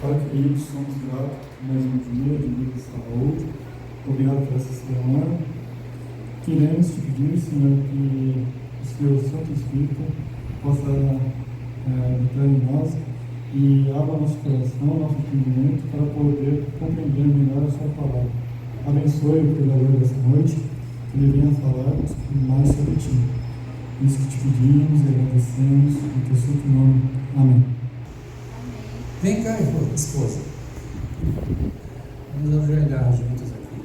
Pai querido, somos gratos por mais um dia de vida e saúde. Obrigado por essa semana. Queremos te pedir, Senhor, que o Seu Santo Espírito possa habitar em nós e abra nosso coração, nosso entendimento para poder compreender melhor a Sua palavra. Abençoe o pregador dessa noite, que ele venha falar mais sobre Ti. Isso que te pedimos e agradecemos, em Teu santo nome. Amém. Vem cá, esposa. Vamos ajoelhar juntos aqui.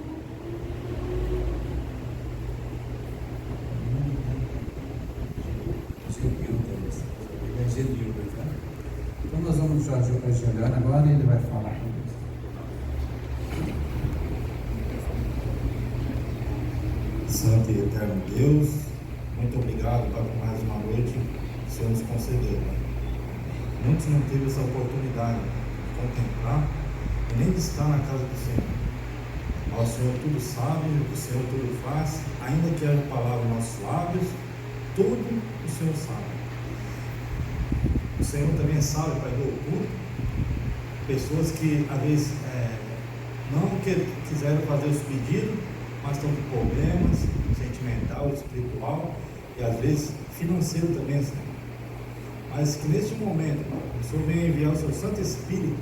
É Gedilda, tá? Então nós vamos ajoelhar agora e ele vai falar conosco. Santo e eterno Deus, muito obrigado, Pai, por mais uma noite que o Senhor nos concedeu, Pai. Muitos não teve essa oportunidade de contemplar e nem de estar na casa do Senhor. Mas o Senhor tudo sabe, o Senhor tudo faz, ainda que haja palavra nos nossos lábios, tudo o Senhor sabe. O Senhor também sabe, Pai, do oculto, pessoas que às vezes não quiseram fazer os pedidos, mas estão com problemas sentimental, espiritual e às vezes financeiro também, Senhor. Mas que neste momento, o Senhor venha enviar o Seu Santo Espírito,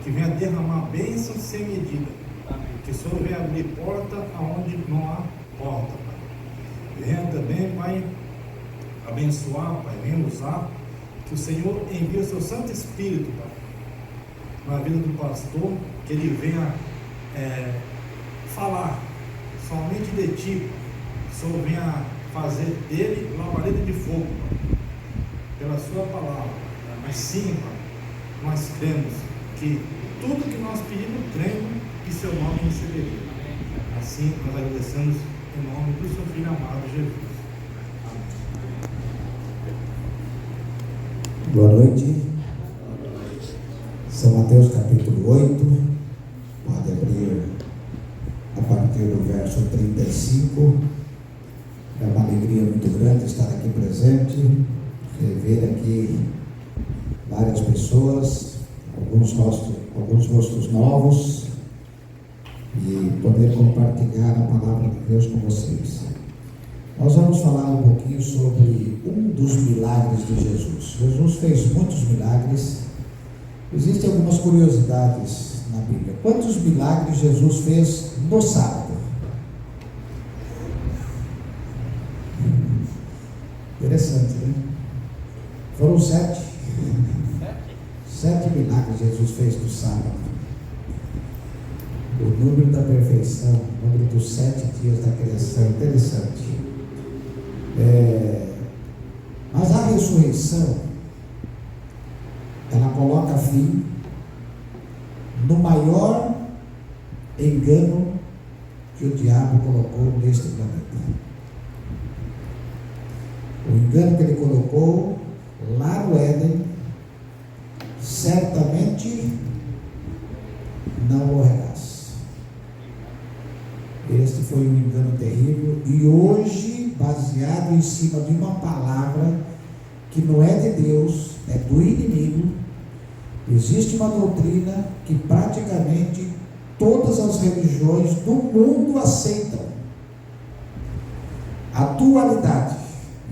que venha derramar bênçãos sem medida. Amém. Que o Senhor venha abrir porta aonde não há porta, Pai. Venha também, Pai, abençoar, Pai, venha usar, que o Senhor envie o Seu Santo Espírito, Pai, na vida do pastor, que ele venha falar somente de Ti, que o Senhor venha fazer dele labareda de fogo, Pai, pela Sua palavra. Mas sim, Pai, nós cremos que tudo que nós pedimos, cremos que Seu nome receberia. Assim nós agradecemos em nome do Seu Filho amado Jesus. Amém. Boa noite. São Mateus capítulo 8. Pode abrir a partir do verso 35. É uma alegria muito grande estar aqui presente, ver aqui várias pessoas, alguns rostos novos, e poder compartilhar a palavra de Deus com vocês. Nós vamos falar um pouquinho sobre um dos milagres de Jesus. Jesus fez muitos milagres. Existem algumas curiosidades na Bíblia. Quantos milagres Jesus fez no sábado? Interessante, né? Foram 7. 7 milagres Jesus fez no sábado. O número da perfeição, o número dos 7 dias da criação, interessante. Mas a ressurreição, ela coloca fim no maior engano que o diabo colocou neste planeta. O engano que ele colocou lá no Éden, certamente não morrerás. Este foi um engano terrível, e hoje, baseado em cima de uma palavra que não é de Deus, é do inimigo, existe uma doutrina que praticamente todas as religiões do mundo aceitam: a dualidade.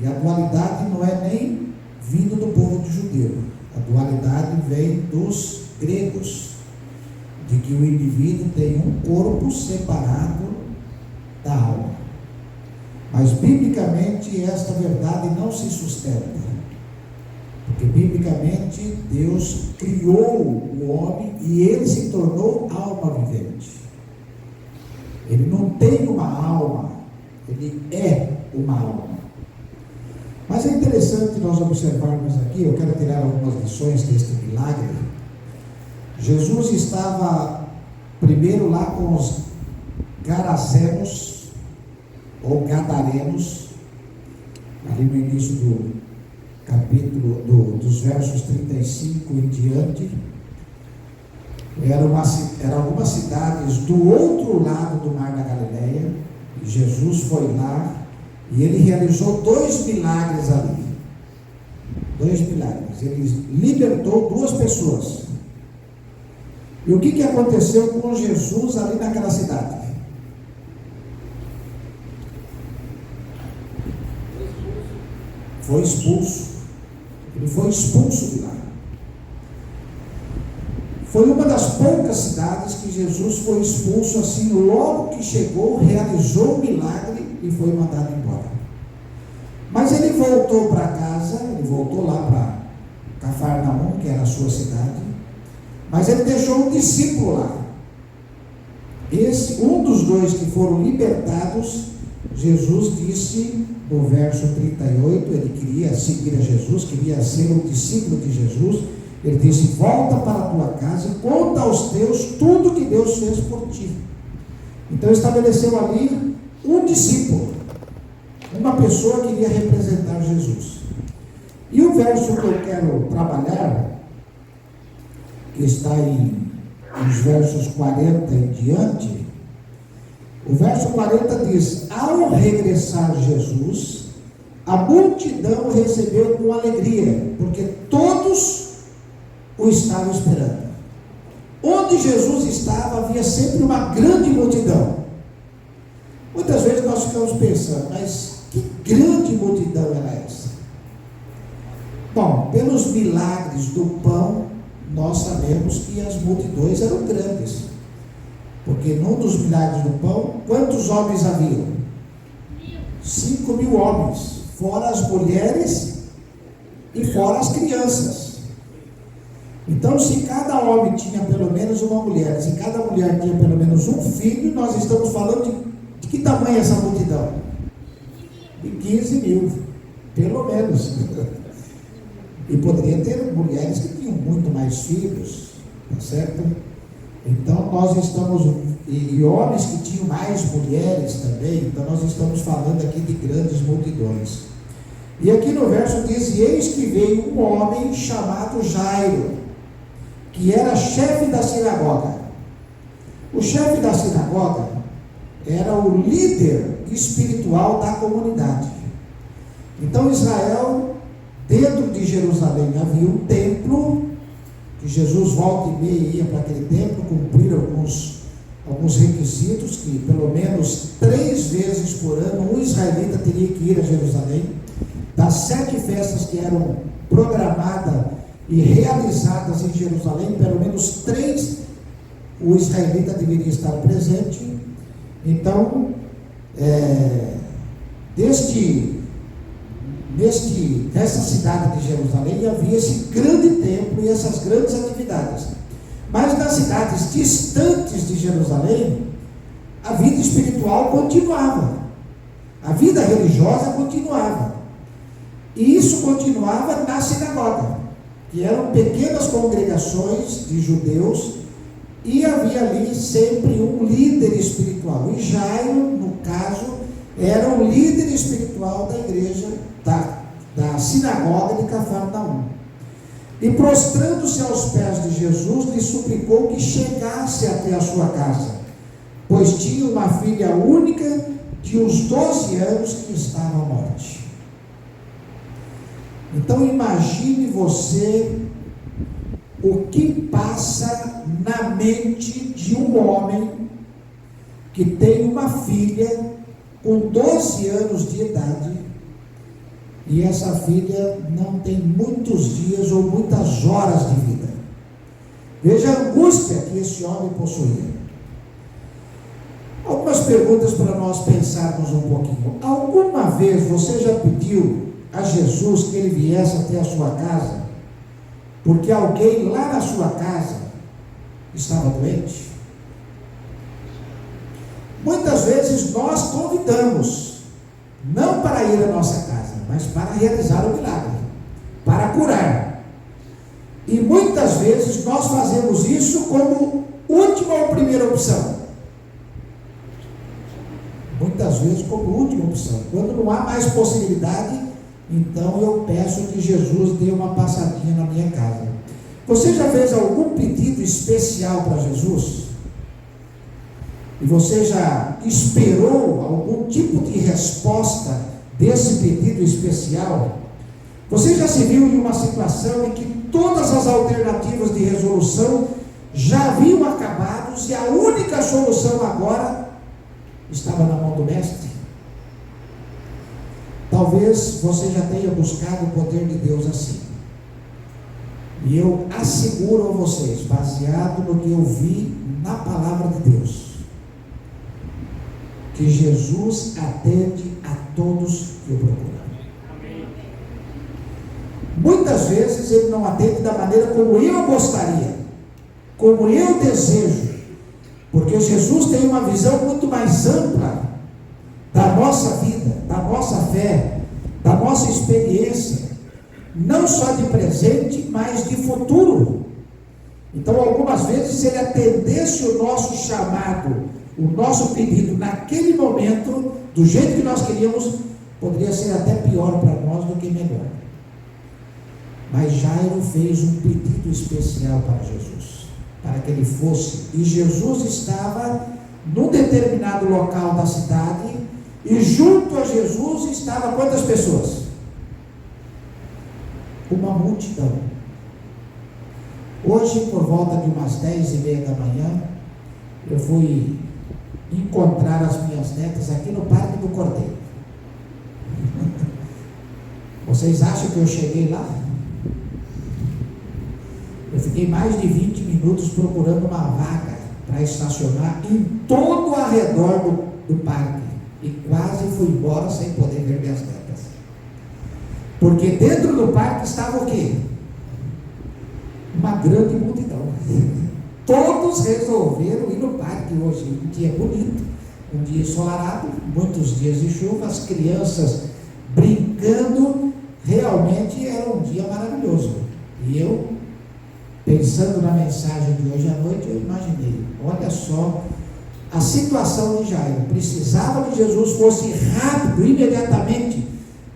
E a dualidade não é nem vindo do povo de judeu. A dualidade vem dos gregos, de que o indivíduo tem um corpo separado da alma. Mas biblicamente esta verdade não se sustenta, porque biblicamente Deus criou o homem e ele se tornou alma vivente. Ele não tem uma alma, ele é uma alma. Mas é interessante nós observarmos aqui, eu quero tirar algumas lições deste milagre. Jesus estava primeiro lá com os garazenos, ou gadarenos, ali no início do capítulo, dos versos 35 em diante. Eram algumas cidades do outro lado do mar da Galileia, e Jesus foi lá, e ele realizou 2 milagres ali. 2 milagres. Ele libertou 2 pessoas. E o que aconteceu com Jesus ali naquela cidade? Foi expulso. Ele foi expulso de lá. Foi uma das poucas cidades que Jesus foi expulso assim, logo que chegou, realizou o milagre e foi mandado embora. Mas ele voltou para casa, ele voltou lá para Cafarnaum, que era a sua cidade, mas ele deixou um discípulo lá. Um dos dois que foram libertados, Jesus disse no verso 38, ele queria seguir a Jesus, queria ser um discípulo de Jesus. Ele disse: volta para a tua casa e conta aos teus tudo que Deus fez por ti. Então estabeleceu ali um discípulo, uma pessoa que iria representar Jesus. E o verso que eu quero trabalhar, que está nos versos 40 em diante, o verso 40 diz: ao regressar Jesus, a multidão recebeu com alegria, porque todos o estavam esperando. Onde Jesus estava, havia sempre uma grande multidão. Muitas vezes nós ficamos pensando, mas que grande multidão era essa? Bom, pelos milagres do pão, nós sabemos que as multidões eram grandes. Porque num dos milagres do pão, quantos homens haviam? 5.000 homens, fora as mulheres e fora as crianças. Então, se cada homem tinha pelo menos uma mulher, se cada mulher tinha pelo menos um filho, nós estamos falando de que tamanho é essa multidão? De 15.000, pelo menos. E poderia ter mulheres que tinham muito mais filhos, tá certo? Então nós estamos, e homens que tinham mais mulheres também, então nós estamos falando aqui de grandes multidões. E aqui no verso diz: e eis que veio um homem chamado Jairo, que era chefe da sinagoga. O chefe da sinagoga era o líder espiritual da comunidade. Então Israel, dentro de Jerusalém, havia um templo, que Jesus volta e meia ia para aquele templo, cumprir alguns requisitos, que pelo menos 3 vezes por ano um israelita teria que ir a Jerusalém. Das 7 festas que eram programadas e realizadas em Jerusalém, pelo menos 3 o israelita deveria estar presente. Então, nessa cidade de Jerusalém havia esse grande templo e essas grandes atividades. Mas nas cidades distantes de Jerusalém, a vida espiritual continuava, a vida religiosa continuava, e isso continuava na sinagoga, que eram pequenas congregações de judeus, e havia ali sempre um líder espiritual. E Jairo, no caso, era o líder espiritual da igreja, da sinagoga de Cafarnaum. E prostrando-se aos pés de Jesus, lhe suplicou que chegasse até a sua casa, pois tinha uma filha única de uns 12 anos que estava à morte. Então imagine você o que passa na mente de um homem que tem uma filha com 12 anos de idade, e essa filha não tem muitos dias ou muitas horas de vida. Veja a angústia que esse homem possuía. Algumas perguntas para nós pensarmos um pouquinho. Alguma vez você já pediu a Jesus que ele viesse até a sua casa, porque alguém lá na sua casa estava doente? Muitas vezes nós convidamos, não para ir à nossa casa, mas para realizar o milagre, para curar. E muitas vezes nós fazemos isso como última ou primeira opção. Muitas vezes como última opção. Quando não há mais possibilidade, então eu peço que Jesus dê uma passadinha na minha casa. Você já fez algum pedido especial para Jesus? E você já esperou algum tipo de resposta desse pedido especial? Você já se viu em uma situação em que todas as alternativas de resolução já haviam acabados e a única solução agora estava na mão do Mestre. Talvez você já tenha buscado o poder de Deus assim. E eu asseguro a vocês, baseado no que eu vi na palavra de Deus, que Jesus atende a todos que o procuram. Muitas vezes Ele não atende da maneira como eu gostaria, como eu desejo, porque Jesus tem uma visão muito mais ampla da nossa vida, da nossa fé, da nossa experiência, não só de presente, mas de futuro. Então, algumas vezes, se Ele atendesse o nosso chamado, o nosso pedido naquele momento, do jeito que nós queríamos, poderia ser até pior para nós do que melhor. Mas Jairo fez um pedido especial para Jesus, para que ele fosse, e Jesus estava num determinado local da cidade, e junto a Jesus estava quantas pessoas? Uma multidão. Hoje, por volta de umas 10h30 da manhã, eu fui encontrar as minhas netas aqui no Parque do Cordeiro. Vocês acham que eu cheguei lá? Eu fiquei mais de 20 minutos procurando uma vaga para estacionar em todo o arredor do parque, e quase fui embora sem poder ver minhas netas, porque dentro do parque estava o quê? Uma grande multidão. Todos resolveram ir no parque hoje, um dia bonito, um dia ensolarado, muitos dias de chuva, as crianças brincando, realmente era um dia maravilhoso. E eu, pensando na mensagem de hoje à noite, eu imaginei, olha só a situação de Jairo, precisava que Jesus fosse rápido, imediatamente,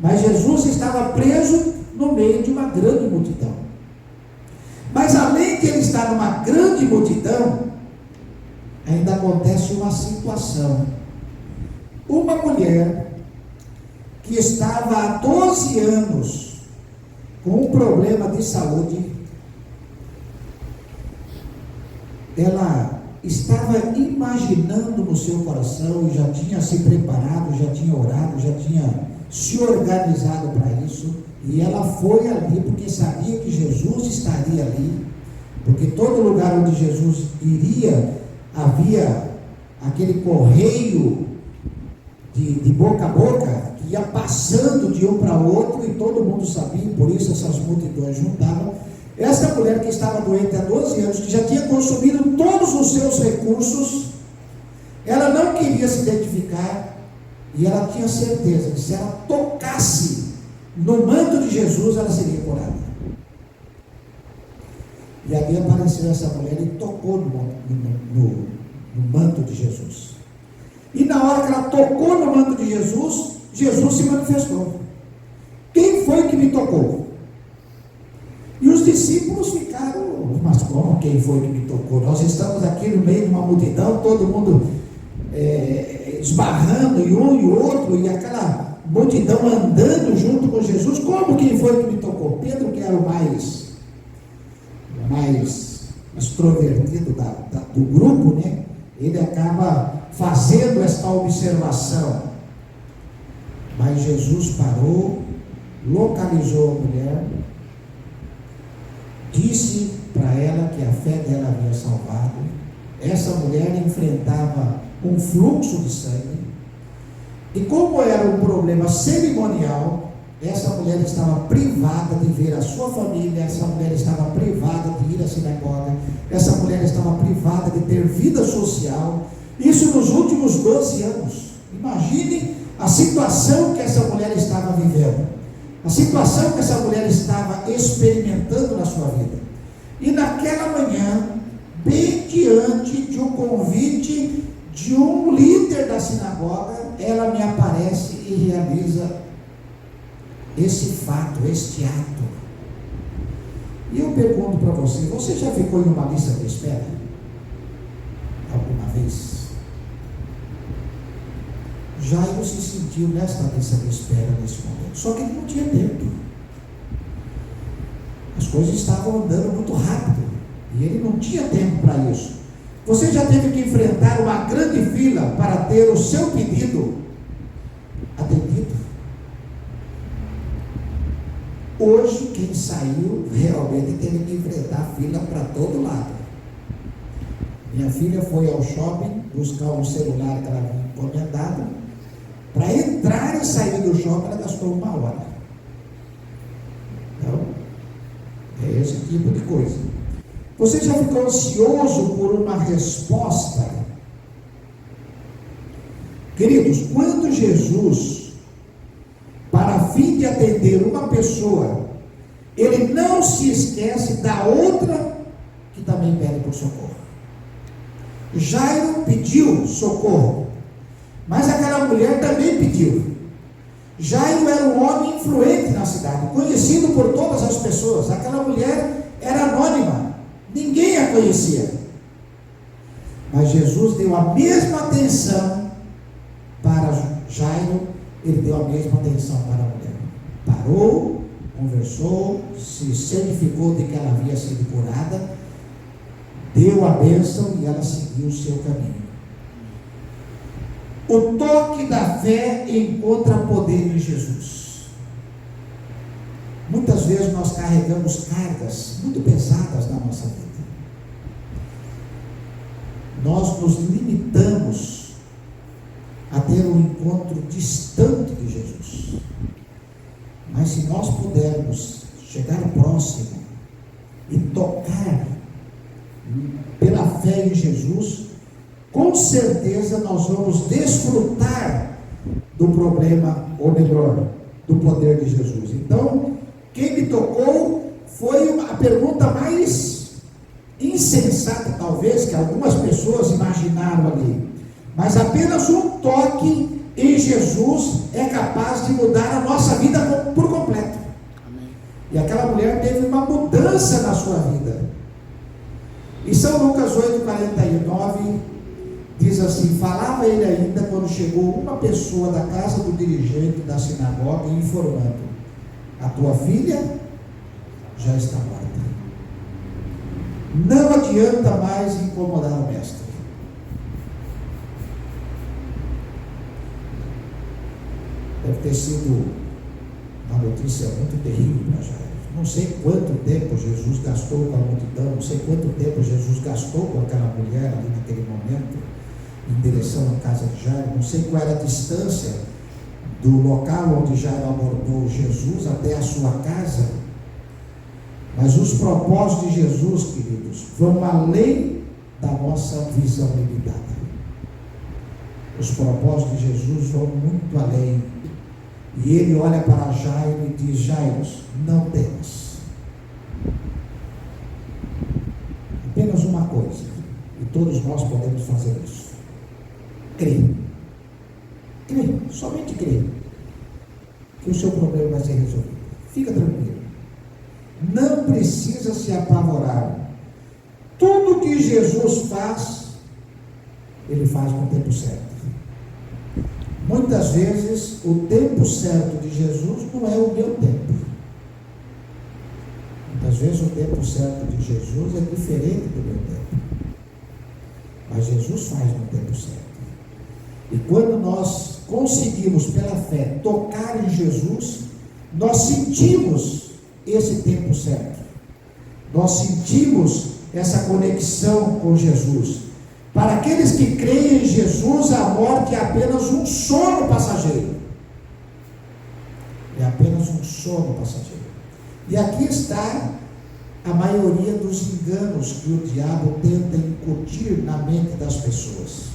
mas Jesus estava preso no meio de uma grande multidão. Mas além de ele estar numa grande multidão, ainda acontece uma situação. Uma mulher que estava há 12 anos com um problema de saúde, ela estava imaginando no seu coração, e já tinha se preparado, já tinha orado, já tinha se organizado para isso, e ela foi ali porque sabia que Jesus estaria ali, porque todo lugar onde Jesus iria, havia aquele correio de boca a boca, que ia passando de um para outro, e todo mundo sabia, por isso essas multidões juntavam. Essa mulher que estava doente há 12 anos, que já tinha consumido todos os seus recursos, ela não queria se identificar, e ela tinha certeza que se ela tocasse no manto de Jesus, ela seria curada. E ali apareceu essa mulher e tocou no manto de Jesus. E na hora que ela tocou no manto de Jesus, Jesus se manifestou. Quem foi que me tocou? E os discípulos ficaram, mas como quem foi que me tocou? Nós estamos aqui no meio de uma multidão, todo mundo esbarrando, e um e outro, e aquela multidão andando junto com Jesus. Como quem foi que me tocou? Pedro, que era o mais extrovertido do grupo, né? Ele acaba fazendo esta observação. Mas Jesus parou, localizou a mulher, disse para ela que a fé dela havia salvado. Essa mulher enfrentava um fluxo de sangue, e como era um problema cerimonial, essa mulher estava privada de ver a sua família, essa mulher estava privada de ir à sinagoga, essa mulher estava privada de ter vida social, isso nos últimos 12 anos. Imagine a situação que essa mulher estava vivendo, a situação que essa mulher estava experimentando na sua vida. E naquela manhã, bem diante de um convite de um líder da sinagoga, ela me aparece e realiza esse fato, este ato. E eu pergunto para você já ficou em uma lista de espera? Alguma vez? Jairo se sentiu nesta lista de espera nesse momento, só que ele não tinha tempo. As coisas estavam andando muito rápido, E ele não tinha tempo para isso. Você já teve que enfrentar uma grande fila para ter o seu pedido atendido? Hoje, quem saiu realmente teve que enfrentar fila para todo lado. Minha filha foi ao shopping buscar um celular que ela havia encomendado. Para entrar e sair do shopping, ela gastou 1 hora. Então, é esse tipo de coisa. Você já ficou ansioso por uma resposta? Queridos, quando Jesus, para fim de atender uma pessoa, ele não se esquece da outra que também pede por socorro. Jairo pediu socorro, mas aquela mulher também pediu. Jairo era um homem influente na cidade, conhecido por todas as pessoas. Aquela mulher era anônima, ninguém a conhecia. Mas Jesus deu a mesma atenção para Jairo, ele deu a mesma atenção para a mulher. Parou, conversou, se certificou de que ela havia sido curada, deu a bênção e ela seguiu o seu caminho. O toque da fé encontra poder em Jesus. Muitas vezes nós carregamos cargas muito pesadas na nossa vida. Nós nos limitamos a ter um encontro distante de Jesus. Mas se nós pudermos chegar próximo e tocar pela fé em Jesus, com certeza nós vamos desfrutar do problema, ou melhor, do poder de Jesus. Então, quem me tocou foi a pergunta mais insensata, talvez, que algumas pessoas imaginaram ali. Mas apenas um toque em Jesus é capaz de mudar a nossa vida por completo. Amém. E aquela mulher teve uma mudança na sua vida. Em São Lucas 8,49, diz assim: falava ele ainda quando chegou uma pessoa da casa do dirigente da sinagoga, informando: a tua filha já está morta. Não adianta mais incomodar o mestre. Deve ter sido uma notícia muito terrível para Jairo. Não sei quanto tempo Jesus gastou com a multidão, não sei quanto tempo Jesus gastou com aquela mulher ali naquele momento, em direção à casa de Jairo. Não sei qual era a distância do local onde Jairo abordou Jesus até a sua casa, mas os propósitos de Jesus, queridos, vão além da nossa visão limitada. Os propósitos de Jesus vão muito além. E ele olha para Jairo e diz: Jairo, não temas. Apenas uma coisa, e todos nós podemos fazer isso: crer. Crer, somente crer, que o seu problema vai ser resolvido. Fica tranquilo. Não precisa se apavorar. Tudo que Jesus faz, ele faz no tempo certo. Muitas vezes o tempo certo de Jesus não é o meu tempo. Muitas vezes o tempo certo de Jesus é diferente do meu tempo. Mas Jesus faz no tempo certo. E quando nós conseguimos pela fé tocar em Jesus, nós sentimos esse tempo certo. Nós sentimos essa conexão com Jesus. Para aqueles que creem em Jesus, a morte é apenas um sono passageiro. É apenas um sono passageiro. E aqui está a maioria dos enganos que o diabo tenta incutir na mente das pessoas.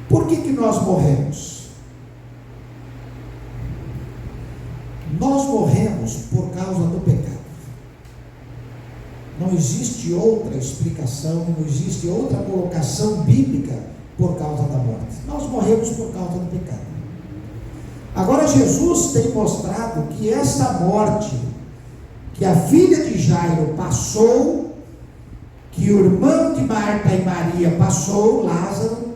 Por que nós morremos? Nós morremos por causa do pecado. Não existe outra explicação, não existe outra colocação bíblica por causa da morte. Nós morremos por causa do pecado. Agora Jesus tem mostrado que esta morte, que a filha de Jairo passou, que o irmão de Marta e Maria passou, Lázaro,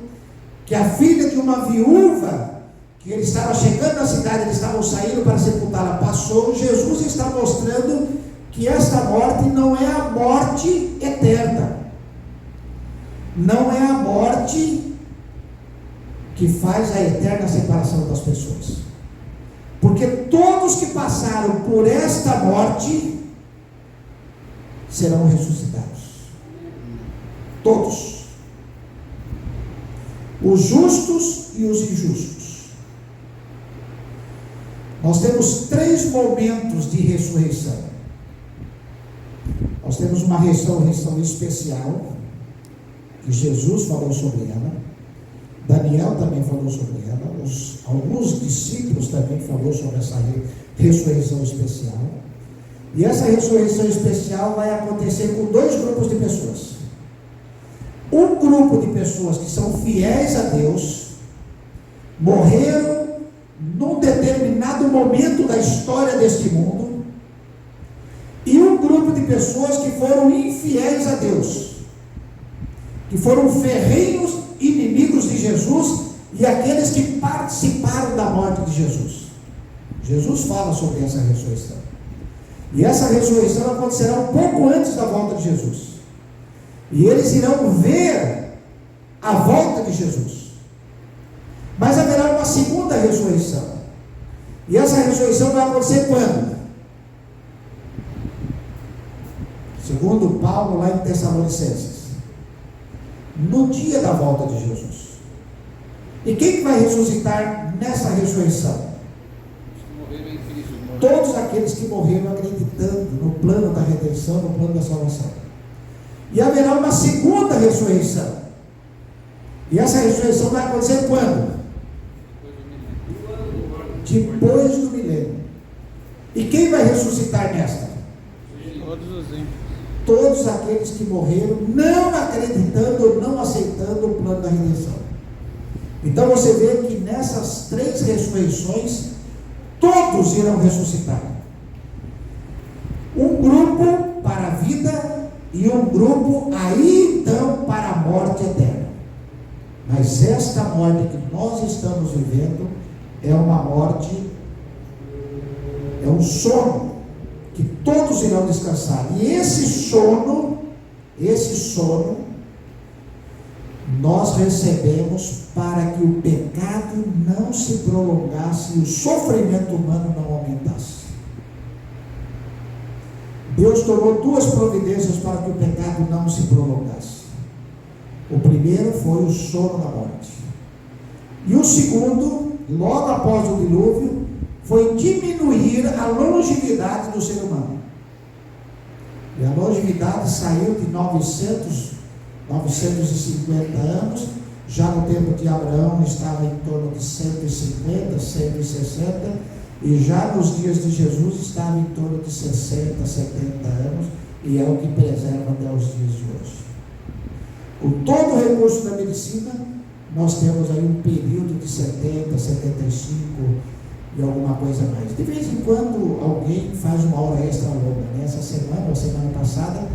que a filha de uma viúva, que ele estava chegando na cidade, eles estavam saindo para sepultá-la, passou. Jesus está mostrando que esta morte não é a morte eterna. não é a morte que faz a eterna separação das pessoas, porque todos que passaram por esta morte serão ressuscitados, todos, os justos e os injustos. Nós temos 3 momentos de ressurreição. Nós temos uma ressurreição especial, que Jesus falou sobre ela, Daniel também falou sobre ela, alguns discípulos também falaram sobre essa ressurreição especial. E essa ressurreição especial vai acontecer com 2 grupos de pessoas. Um grupo de pessoas que são fiéis a Deus, morreram num determinado momento da história deste mundo, e um grupo de pessoas que foram infiéis a Deus, que foram ferrenhos inimigos de Jesus, e aqueles que participaram da morte de Jesus. Jesus fala sobre essa ressurreição, e essa ressurreição acontecerá um pouco antes da volta de Jesus, e eles irão ver a volta de Jesus. Mas haverá uma segunda ressurreição, e essa ressurreição vai acontecer quando? Segundo Paulo, lá em Tessalonicenses, no dia da volta de Jesus. E quem que vai ressuscitar nessa ressurreição? Todos aqueles que morreram acreditando no plano da redenção, no plano da salvação. E haverá uma segunda ressurreição, e essa ressurreição vai acontecer quando? Depois do milênio. E quem vai ressuscitar nesta? Todos aqueles que morreram não acreditando, não aceitando o plano da redenção. Então você vê que nessas 3 ressurreições todos irão ressuscitar. Um grupo para a vida e um grupo aí então para a morte eterna. Mas esta morte que nós estamos vivendo é uma morte, é um sono que todos irão descansar. E esse sono nós recebemos para que o pecado não se prolongasse e o sofrimento humano não aumentasse. Deus tomou 2 providências para que o pecado não se prolongasse. O primeiro foi o sono da morte, e o segundo, logo após o dilúvio, foi diminuir a longevidade do ser humano. E a longevidade saiu de 950 anos, já no tempo de Abraão estava em torno de 150, 160, e já nos dias de Jesus estava em torno de 60, 70 anos, e é o que preserva até os dias de hoje. Com todo o recurso da medicina, nós temos aí um período de 70, 75 e alguma coisa mais. De vez em quando alguém faz uma hora extra longa, né? Essa semana, ou semana passada,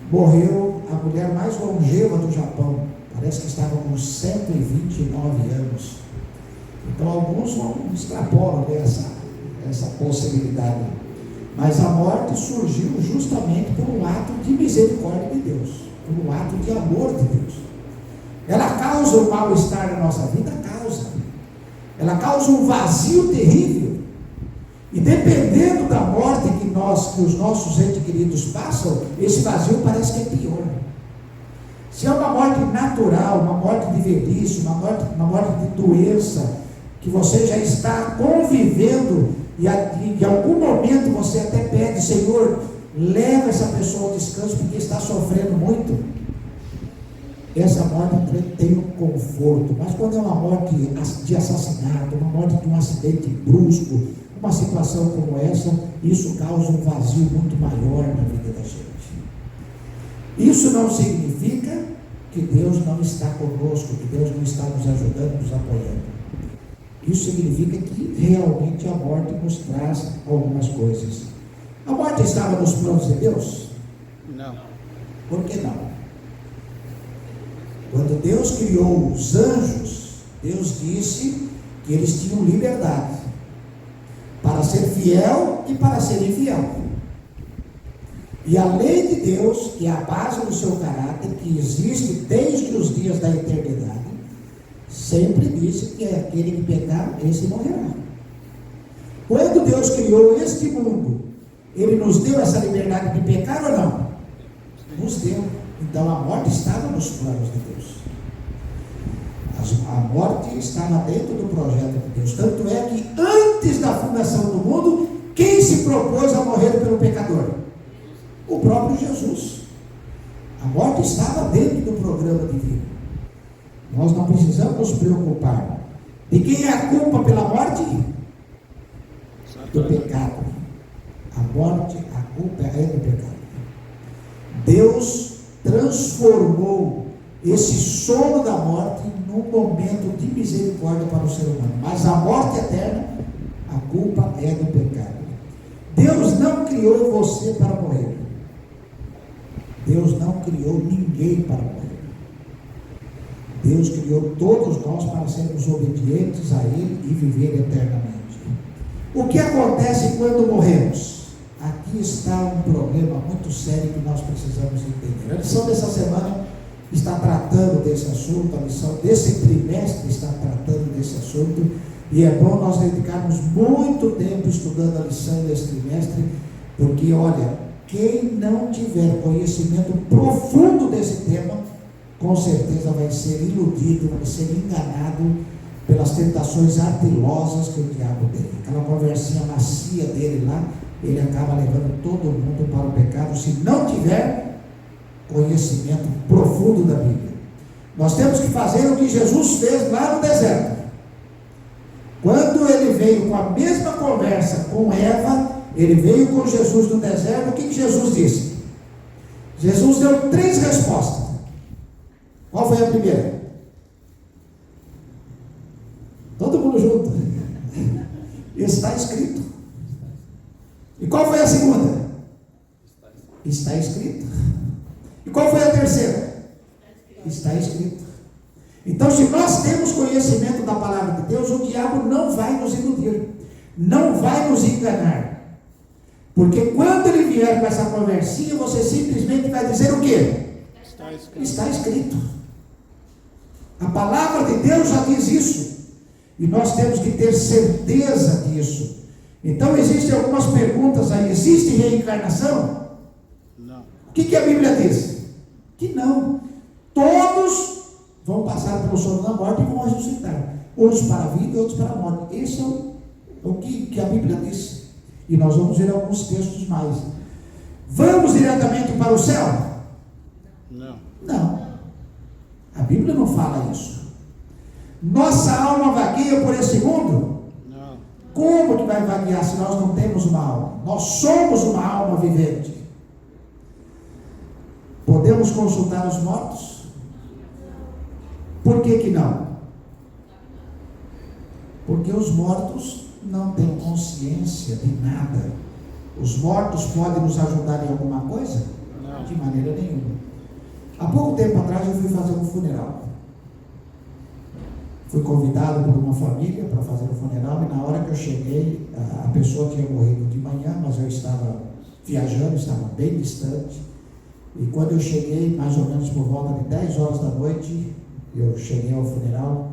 morreu a mulher mais longeva do Japão. Parece que estava com 129 anos. Então alguns extrapolam essa possibilidade. Mas a morte surgiu justamente por um ato de misericórdia de Deus, por um ato de amor de Deus. Ela causa um mal-estar na nossa vida? Causa. Ela causa um vazio terrível. E dependendo da morte que os nossos entes queridos passam, esse vazio parece que é pior. Se é uma morte natural, uma morte de velhice, uma morte de doença, que você já está convivendo, e em algum momento você até pede: Senhor, leva essa pessoa ao descanso porque está sofrendo muito. Essa morte tem um conforto. Mas quando é uma morte de assassinato, uma morte de um acidente brusco, uma situação como essa, isso causa um vazio muito maior na vida da gente. Isso não significa que Deus não está conosco, que Deus não está nos ajudando, nos apoiando. Isso significa que realmente a morte nos traz algumas coisas. A morte estava nos planos de Deus? Não. Por que não? Quando Deus criou os anjos, Deus disse que eles tinham liberdade para ser fiel e para ser infiel. E a lei de Deus, que é a base do seu caráter, que existe desde os dias da eternidade, sempre disse que é aquele que pecar, esse morrerá. Quando Deus criou este mundo, Ele nos deu essa liberdade de pecar ou não? Nos deu. Então a morte estava nos planos de Deus. A morte estava dentro do projeto de Deus. Tanto é que antes da fundação do mundo, quem se propôs a morrer pelo pecador? O próprio Jesus. A morte estava dentro do programa divino. Nós não precisamos nos preocupar. De quem é a culpa pela morte? Do pecado. A morte, a culpa é do pecado. Deus transformou esse sono da morte num momento de misericórdia para o ser humano. Mas a morte eterna, a culpa é do pecado. Deus não criou você para morrer. Deus não criou ninguém para morrer. Deus criou todos nós para sermos obedientes a Ele e viver eternamente. O que acontece quando morremos? Aqui está um problema muito sério que nós precisamos entender. A lição dessa semana está tratando desse assunto, a lição desse trimestre está tratando desse assunto, e é bom nós dedicarmos muito tempo estudando a lição desse trimestre, porque olha, quem não tiver conhecimento profundo desse tema, com certeza vai ser iludido, vai ser enganado pelas tentações artilosas que o diabo tem. Aquela conversinha macia dele lá, ele acaba levando todo mundo para o pecado, se não tiver conhecimento profundo da Bíblia. Nós temos que fazer o que Jesus fez lá no deserto. Quando ele veio com a mesma conversa com Eva, ele veio com Jesus no deserto, o que Jesus disse? Jesus deu 3 respostas. Qual foi a primeira? Todo mundo junto. Está escrito. E qual foi a segunda? Está escrito. E qual foi a terceira? Está escrito. Então, se nós temos conhecimento da palavra de Deus, o diabo não vai nos iludir, não vai nos enganar. Porque quando ele vier com essa conversinha, você simplesmente vai dizer o quê? Está escrito. Está escrito. A palavra de Deus já diz isso. E nós temos que ter certeza disso. Então existem algumas perguntas aí. Existe reencarnação? Não. O que a Bíblia diz? Que não. Todos vão passar pelo sono da morte e vão ressuscitar. Uns para a vida e outros para a morte. Esse é o que a Bíblia diz. E nós vamos ver alguns textos mais. Vamos diretamente para o céu? Não. Não. A Bíblia não fala isso. Nossa alma vagueia por esse mundo? Não. Como que vai vaguear se nós não temos uma alma? Nós somos uma alma vivente. Podemos consultar os mortos? Por que não? Porque os mortos não têm consciência de nada. Os mortos podem nos ajudar em alguma coisa? Não. De maneira nenhuma. Há pouco tempo atrás eu fui fazer um funeral. Fui convidado por uma família para fazer o funeral e na hora que eu cheguei, a pessoa tinha morrido de manhã, mas eu estava viajando, estava bem distante. E quando eu cheguei, mais ou menos por volta de 10 horas da noite, eu cheguei ao funeral.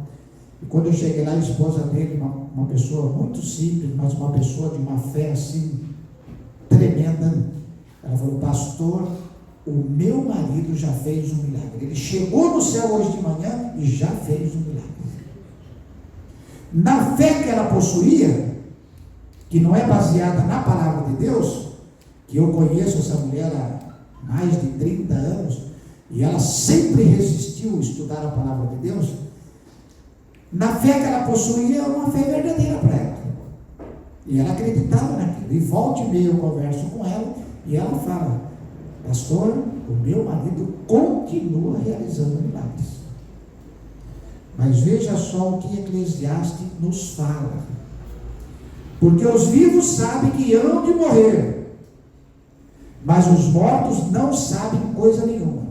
E quando eu cheguei lá, a esposa dele, uma pessoa muito simples, mas uma pessoa de uma fé assim, tremenda, ela falou: pastor, o meu marido já fez um milagre. Ele chegou no céu hoje de manhã e já fez um milagre. Na fé que ela possuía, que não é baseada na palavra de Deus, que eu conheço essa mulher há mais de 30 anos, e ela sempre resistiu a estudar a palavra de Deus, na fé que ela possuía, era uma fé verdadeira para ela. E ela acreditava naquilo. E volta e meia eu converso com ela, e ela fala: pastor, o meu marido continua realizando milagres. Mas veja só o que Eclesiastes nos fala. Porque os vivos sabem que hão de morrer, mas os mortos não sabem coisa nenhuma.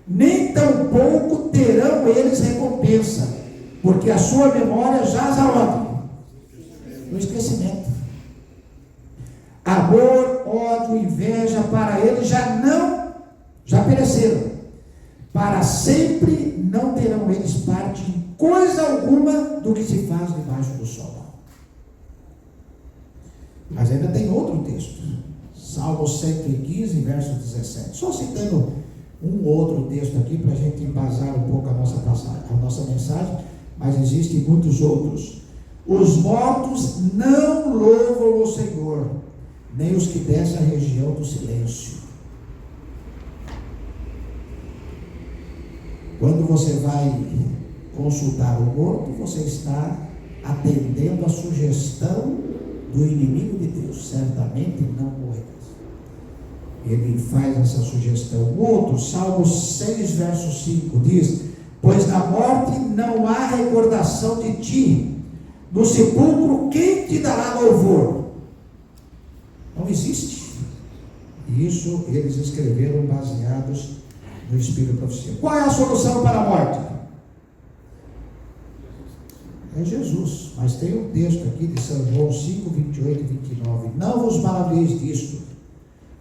Nem tampouco terão eles recompensa, porque a sua memória jaz aonde? No esquecimento. Amor, ódio, inveja para eles já pereceram. Para sempre não terão eles parte em coisa alguma do que se faz debaixo do sol. Mas ainda tem outro texto, Salmo 115, verso 17. Só citando um outro texto aqui para a gente embasar um pouco a nossa mensagem, mas existem muitos outros. Os mortos não louvam o Senhor, nem os que descem a região do silêncio. Quando você vai consultar o morto, você está atendendo a sugestão do inimigo de Deus. Certamente não morrerás. Ele faz essa sugestão. O outro, Salmo 6, verso 5, diz: pois na morte não há recordação de ti, no sepulcro quem te dará louvor? Não existe. E isso eles escreveram baseados no Espírito de profecia. Qual é a solução para a morte? É Jesus. Mas tem um texto aqui de São João 5, 28 e 29. Não vos maravilheis disto,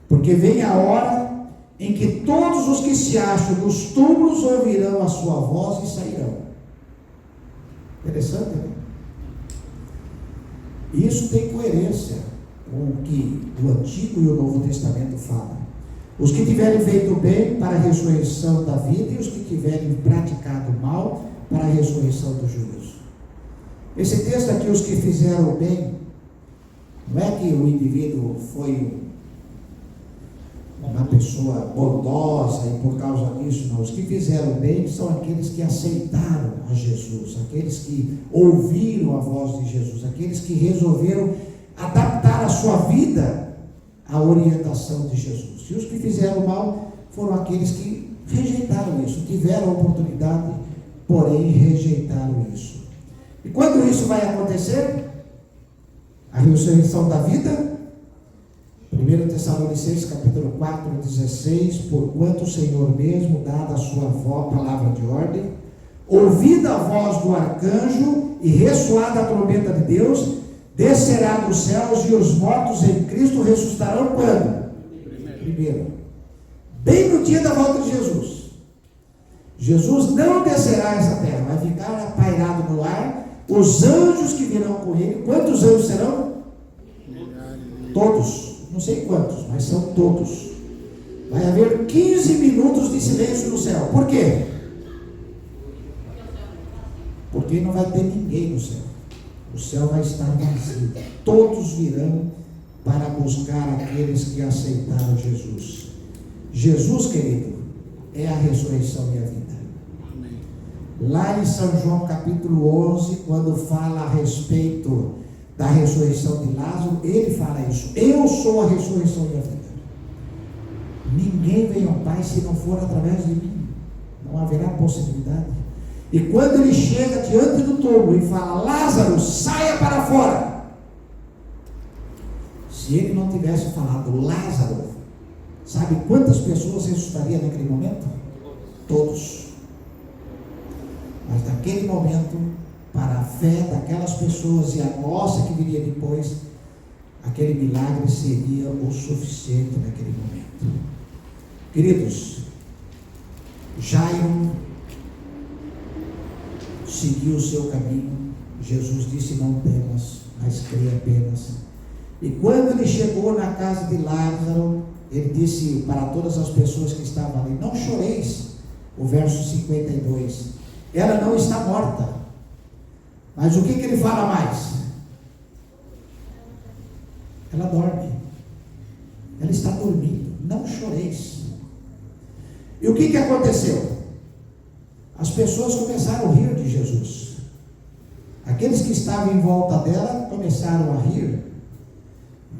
porque vem a hora em que todos os que se acham nos túmulos ouvirão a sua voz e sairão. Interessante, né? Isso tem coerência com o que o Antigo e o Novo Testamento falam. Os que tiverem feito bem para a ressurreição da vida, e os que tiverem praticado mal para a ressurreição do juízo. Esse texto aqui, os que fizeram bem, não é que o indivíduo foi uma pessoa bondosa e por causa disso, não. Os que fizeram bem são aqueles que aceitaram a Jesus, aqueles que ouviram a voz de Jesus, aqueles que resolveram adaptar a sua vida à orientação de Jesus. E os que fizeram mal foram aqueles que rejeitaram isso, tiveram a oportunidade, porém rejeitaram isso. E quando isso vai acontecer? A ressurreição da vida. 1 Tessalonicenses capítulo 4, 16, porquanto o Senhor mesmo, dada a sua palavra de ordem, ouvida a voz do arcanjo e ressoada a trombeta de Deus, descerá dos céus e os mortos em Cristo ressuscitarão quando? Primeiro. Bem no dia da volta de Jesus. Jesus não descerá a essa terra, vai ficar pairado no ar, os anjos que virão com ele. Quantos anjos serão? Todos. Não sei quantos, mas são todos. Vai haver 15 minutos de silêncio no céu. Por quê? Porque não vai ter ninguém no céu. O céu vai estar vazio. Todos virão para buscar aqueles que aceitaram Jesus. Jesus, querido, é a ressurreição e a vida. Lá em São João capítulo 11, quando fala a respeito da ressurreição de Lázaro, ele fala isso: eu sou a ressurreição e a vida. Ninguém vem ao Pai se não for através de mim. Não haverá possibilidade. E quando ele chega diante do túmulo e fala: Lázaro, saia para fora. Se ele não tivesse falado Lázaro, sabe quantas pessoas ressuscitariam naquele momento? Todos. Mas naquele momento, para a fé daquelas pessoas e a nossa que viria depois, aquele milagre seria o suficiente naquele momento. Queridos, Jairo seguiu o seu caminho. Jesus disse: não temas, mas creia apenas. E quando ele chegou na casa de Lázaro, ele disse para todas as pessoas que estavam ali: não choreis. O verso 52, ela não está morta. Mas o que ele fala mais? Ela dorme. Ela está dormindo. Não choreis. E o que aconteceu? As pessoas começaram a rir de Jesus. Aqueles que estavam em volta dela começaram a rir.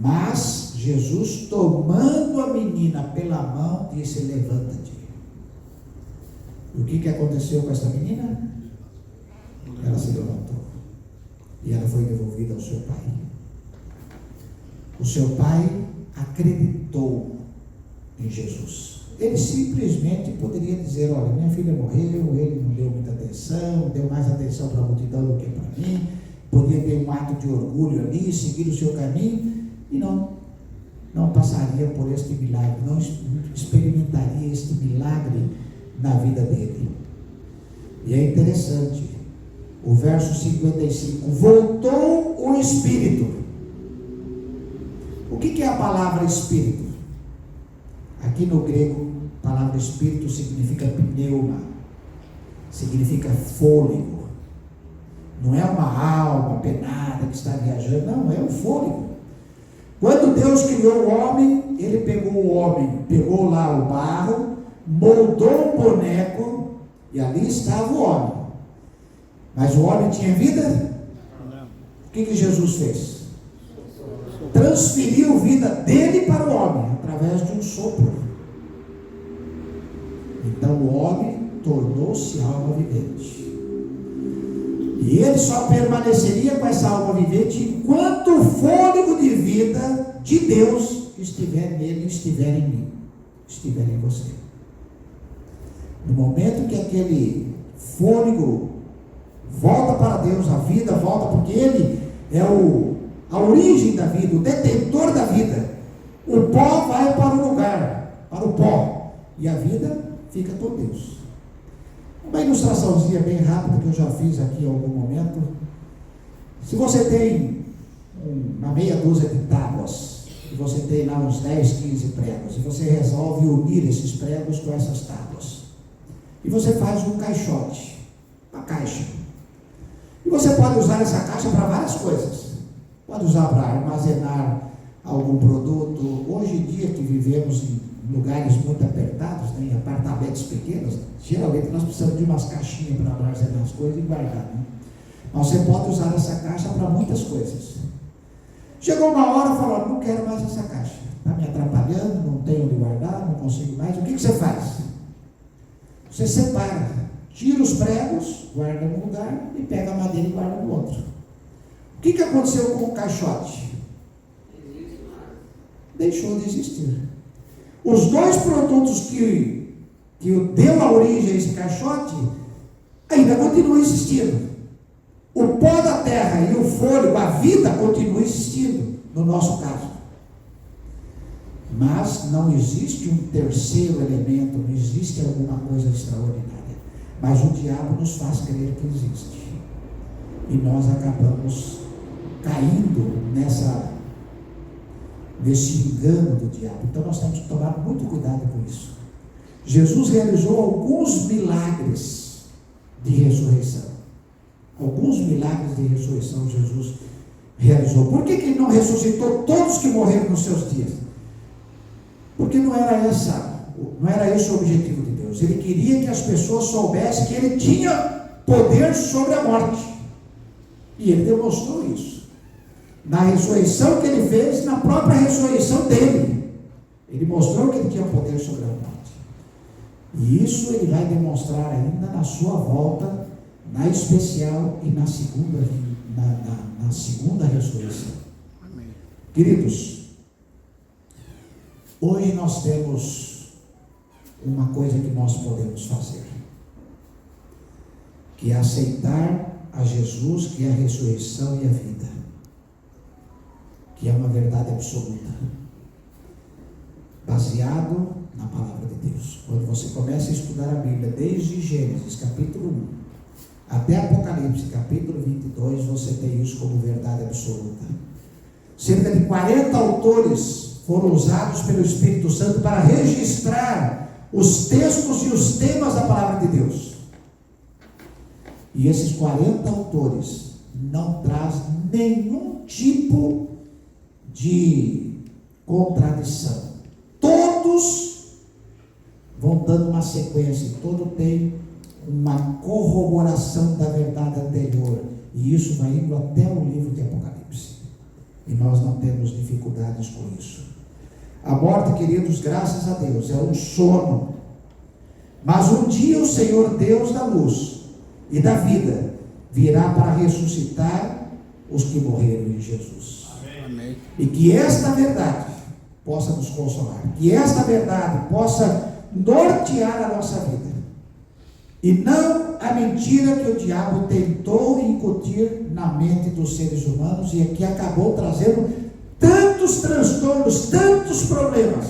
Mas Jesus, tomando a menina pela mão, disse: levanta-te. E o que aconteceu com essa menina? Ela se levantou e ela foi devolvida ao seu pai. O seu pai acreditou em Jesus. Ele simplesmente poderia dizer: olha, minha filha morreu, ele não deu muita atenção, deu mais atenção para a multidão do que para mim. Podia ter um ato de orgulho ali, seguir o seu caminho. E não. não passaria por este milagre, não experimentaria este milagre na vida dele. E é interessante, o verso 55, voltou o Espírito. O que é a palavra Espírito? Aqui no grego, a palavra Espírito significa pneuma, significa fôlego. Não é uma alma penada que está viajando, não, é o fôlego. Quando Deus criou o homem, ele pegou o homem, pegou lá o barro, moldou um boneco, e ali estava o homem. Mas o homem tinha vida? Não. O que Jesus fez? Transferiu vida dele para o homem, através de um sopro. Então o homem tornou-se alma vivente. E ele só permaneceria com essa alma vivente enquanto o fôlego de vida de Deus estiver nele, estiver em mim, estiver em você. No momento que aquele fôlego volta para Deus, a vida volta, porque ele é a origem da vida, o detentor da vida. O pó vai para o lugar, para o pó, e a vida fica com Deus. Uma ilustraçãozinha bem rápida que eu já fiz aqui em algum momento. Se você tem uma meia dúzia de tábuas, e você tem lá uns 10, 15 pregos, e você resolve unir esses pregos com essas tábuas, e você faz um caixote, uma caixa, e você pode usar essa caixa para várias coisas. Pode usar para armazenar algum produto. Hoje em dia, que vivemos em lugares muito apertados, né, em apartamentos pequenos, geralmente nós precisamos de umas caixinhas para armazenar as coisas e guardar, né? Mas você pode usar essa caixa para muitas coisas. Chegou uma hora e falou: não quero mais essa caixa, está me atrapalhando, não tenho onde guardar, não consigo mais. O que você faz? Você separa, tira os pregos, guarda num lugar, e pega a madeira e guarda no outro. O que aconteceu com o caixote? Deixou de existir. Os dois produtos que deu a origem a esse caixote ainda continuam existindo. O pó da terra e o fôlego, a vida, continua existindo no nosso caso. Mas não existe um terceiro elemento, não existe alguma coisa extraordinária. Mas o diabo nos faz crer que existe. E nós acabamos caindo nesse engano do diabo. Então nós temos que tomar muito cuidado com isso. Jesus realizou alguns milagres de ressurreição. Alguns milagres de ressurreição Jesus realizou. Por que ele não ressuscitou todos que morreram nos seus dias? Porque não era esse o objetivo de Deus. Ele queria que as pessoas soubessem que ele tinha poder sobre a morte. E ele demonstrou isso na ressurreição que ele fez, na própria ressurreição dele. Ele mostrou que ele tinha poder sobre a morte. E isso ele vai demonstrar ainda na sua volta, na especial e na segunda ressurreição. Amém. Queridos, hoje nós temos uma coisa que nós podemos fazer, que é aceitar a Jesus, que é a ressurreição e a vida, que é uma verdade absoluta, baseado na palavra de Deus. Quando você começa a estudar a Bíblia, desde Gênesis capítulo 1 até Apocalipse capítulo 22, você tem isso como verdade absoluta. Cerca de 40 autores foram usados pelo Espírito Santo para registrar os textos e os temas da palavra de Deus. E esses 40 autores não trazem nenhum tipo de contradição. Todos vão dando uma sequência, todo tem uma corroboração da verdade anterior, e isso vai indo até o livro de Apocalipse, e nós não temos dificuldades com isso. A morte, queridos, graças a Deus, é um sono, mas um dia o Senhor Deus da luz e da vida virá para ressuscitar os que morreram em Jesus. Amém. E que esta verdade possa nos consolar, que esta verdade possa nortear a nossa vida, e não a mentira que o diabo tentou incutir na mente dos seres humanos, e que acabou trazendo tantos transtornos, tantos problemas.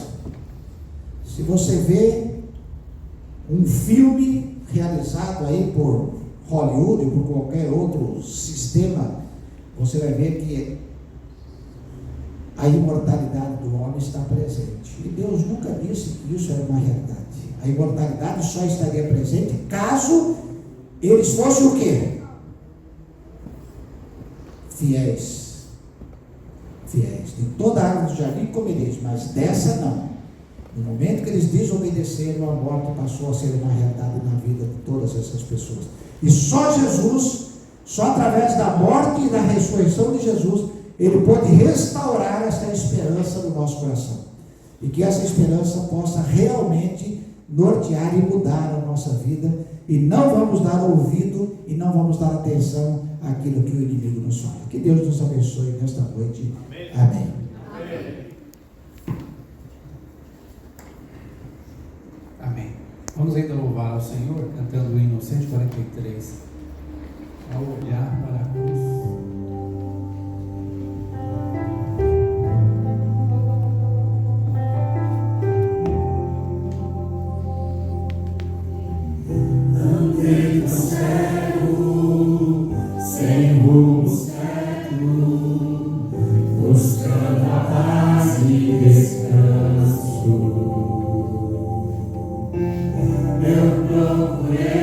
Se você vê um filme realizado aí por Hollywood ou por qualquer outro sistema, você vai ver que a imortalidade do homem está presente. E Deus nunca disse que isso era uma realidade. A imortalidade só estaria presente caso eles fossem o quê? Fiéis. Fiéis. De toda a árvore do jardim comereis, mas dessa não. No momento que eles desobedeceram, a morte passou a ser uma realidade na vida de todas essas pessoas. E só Jesus, só através da morte e da ressurreição de Jesus, Ele pode restaurar essa esperança no nosso coração. E que essa esperança possa realmente nortear e mudar a nossa vida. E não vamos dar ouvido e não vamos dar atenção àquilo que o inimigo nos fala. Que Deus nos abençoe nesta noite. Amém. Amém. Vamos ainda louvar ao Senhor cantando o hino 143. Ao olhar para a cruz. Sem rumo certo, buscando a paz e descanso, eu procurei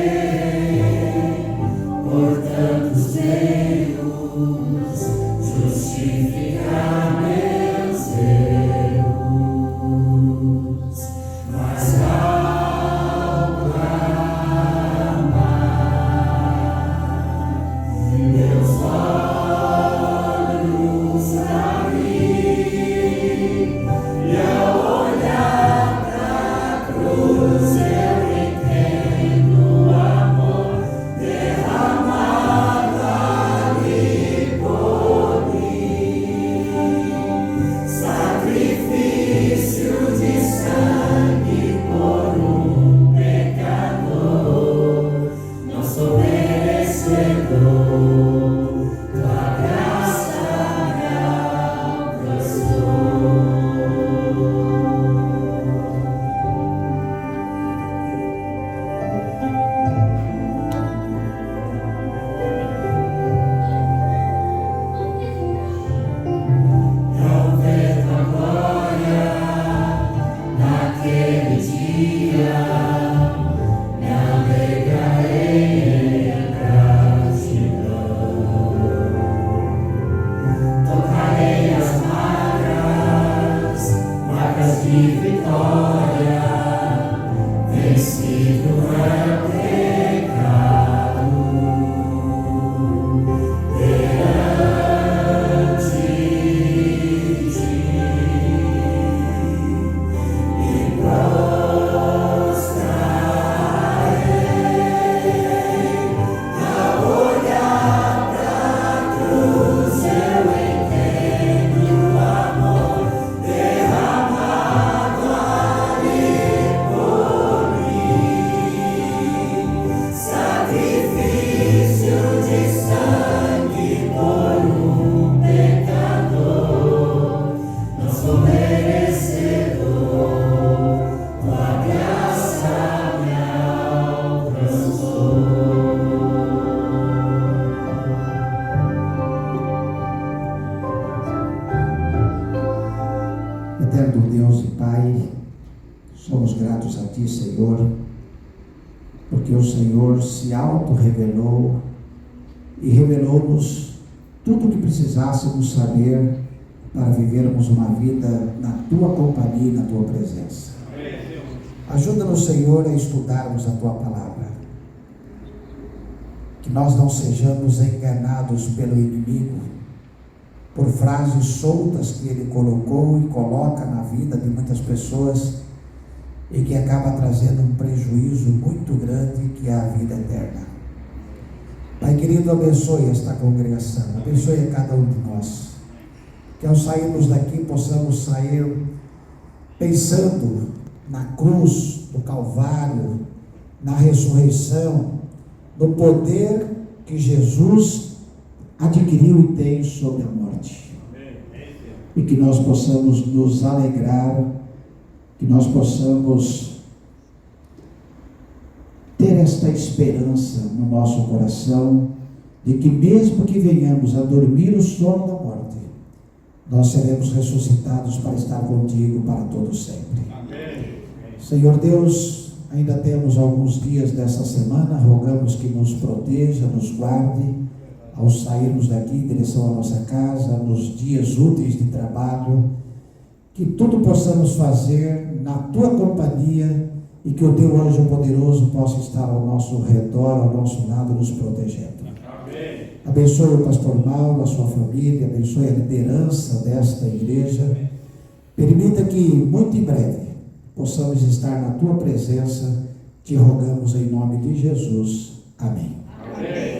por tantos meios justificar meus erros, mas Eterno Deus e Pai, somos gratos a Ti, Senhor, porque o Senhor se auto-revelou e revelou-nos tudo o que precisássemos saber para vivermos uma vida na Tua companhia e na Tua presença. Ajuda-nos, Senhor, a estudarmos a Tua palavra, que nós não sejamos enganados pelo inimigo, por frases soltas que ele colocou e coloca na vida de muitas pessoas e que acaba trazendo um prejuízo muito grande, que é a vida eterna. Pai querido, abençoe esta congregação, abençoe a cada um de nós, que ao sairmos daqui possamos sair pensando na cruz do Calvário, na ressurreição, no poder que Jesus adquiriu e tem sobre a morte. e que nós possamos nos alegrar, que nós possamos ter esta esperança no nosso coração, de que mesmo que venhamos a dormir o sono da morte, nós seremos ressuscitados para estar contigo para todo sempre. Amém. Senhor Deus, ainda temos alguns dias dessa semana, rogamos que nos proteja, nos guarde, ao sairmos daqui em direção à nossa casa, nos dias úteis de trabalho, que tudo possamos fazer na Tua companhia e que o Teu anjo poderoso possa estar ao nosso redor, ao nosso lado, nos protegendo. Amém. Abençoe o pastor Mauro, a sua família, abençoe a liderança desta igreja. Permita que muito em breve possamos estar na Tua presença. Te rogamos em nome de Jesus. Amém. Amém.